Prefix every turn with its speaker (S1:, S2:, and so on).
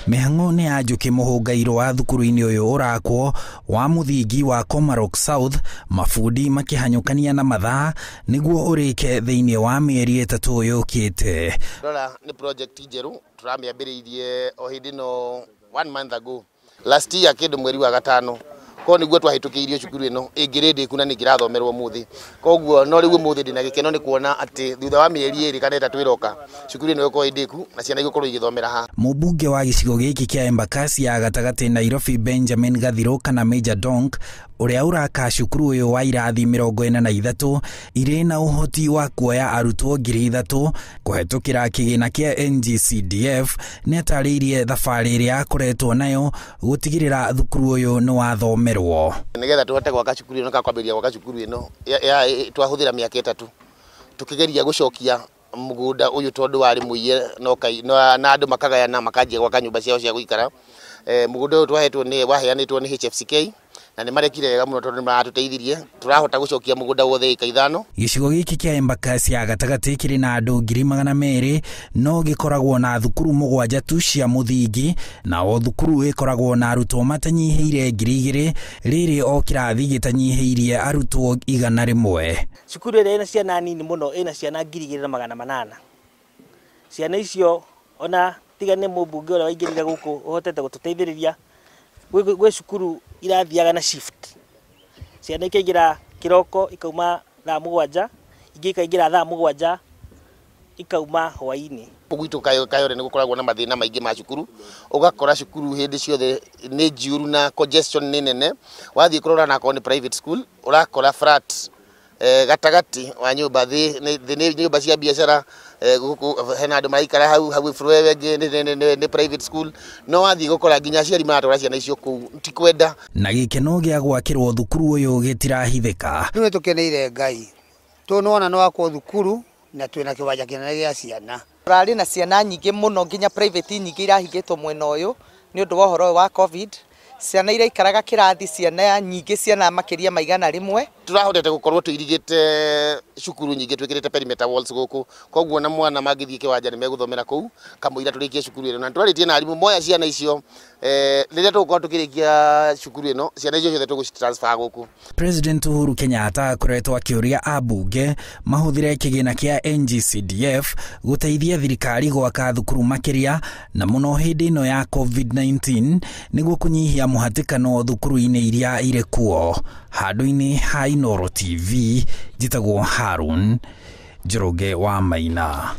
S1: Mihang'o ni ajuki muhungairo wa thukuru-ini uyu urakwo wa muthingi wa Komarok South, mafundi makihanyukania na mathaa niguo urike thiini wa mieri 3 yukite.
S2: Rora ni project njeru turamiambiriirie o hindi no 1 month ago last year kindu mweri wa gatano ko niguo twahitukiirio cukuru ino ingirindi kuna ni kirathomerwo muthi koguo no riu muthi ndina gikeno ni kuona ati thutha wa mieri 2 kana 3 iroka cukuru ino iko indiku na ciana igũkorwo igithomera ha.
S1: Mubunge wa gicigo giki kia Embakasi ya gatagati Nairobi Benjamin Gathiro kana Major Donk uria uraka cukuru uyu wa irathi 43 iri na uhoti wa kuoya arutwo 3,000 kuhetukira kigina kia NGCDF ni atariirie thabari iria akoretwo nayo gutigirira thukuru uyu ni wathomerwo.
S2: Nigetha tuhote gwaka cukuru ino ka kwambiria gwaka cukuru ino twahuthira miaka 3 tukigeria gucokia mugunda uyu tondu wari muiye na andu makagayana makanjia gwaka nyumba ciao cia guikara. Mugunda uyu twahetwo ni waheanitwo ni HFCK na ni marekire wega muno tondu maratuteithirie turahota gucokia mugunda wothe ika 5.
S1: Gicigo giki kia Embakasi ya gatagati kiri na andu 200,000 no gikoragwo na thukuru 7 tu cia muthingi na o thukuru ikoragwo na arutwo matanyihiire 2,000 riri o kirathi gitanyihiirie arutwo 100.
S3: Cukuru iri ina ciana nini muno ina ciana 2,800. Ciana icio ona tigane mubunge ora waingirire guku uhotete gututeithiriria gwe cukuru irathiaga na shift. Ciana ikaingira kiroko ikauma thaa 7 ingi ikaingira thaa 7 ikauma hwaini.
S2: Gwitu kayore ni gukoragwo na mathina maingi ma cukuru ugakora cukuru hindi ciothe ni njuru na congestion ni nene. Wathii kurora na ko ni private school urakora flat gatagati wa nyumba ni nyumba cia biashara hena andu maikara hau furwe wengi ni private school no wathii gukora nginya aciari maratwara ciana icio kuu ti kwenda.
S1: Na gikeno gia gwakirwo thukuru uyu gitirahithika.
S4: Nĩ tukeneire Ngai tunona no wakwo thukuru na twina kiwanja kinene gia ciana.
S5: Rari na ciana nyingi muno nginya private nyingi irahingitwo mwena uyu ni undu wa horo wa covid. Ciana ira ikaraga kirathi ciana nyingi ciana makiria maigana rimwe.
S2: Turahotete gukorwo tuirigite cukuru nyingi twikirite perimeter walls guku koguo na mwana magithie kiwanja ni meguthomera kuu kamuira turikie cukuru ino na twaritie na arimu moya ciana icio riria tugukorwo tukirikia cukuru ino ciana icio ciothe tugutransfer guku.
S1: President Uhuru Kenyatta akoretwo akiuria abunge mahuthire kigina kia NGCDF guteithia thirikari gwaka thukuru makiria na muno hindi ino ya COVID-19 niguo kunyihia muhatikano thukuru-ini iria ire kuo. Handu-ini ha Inooro TV, njitagwo Harun Njoroge wa Maina.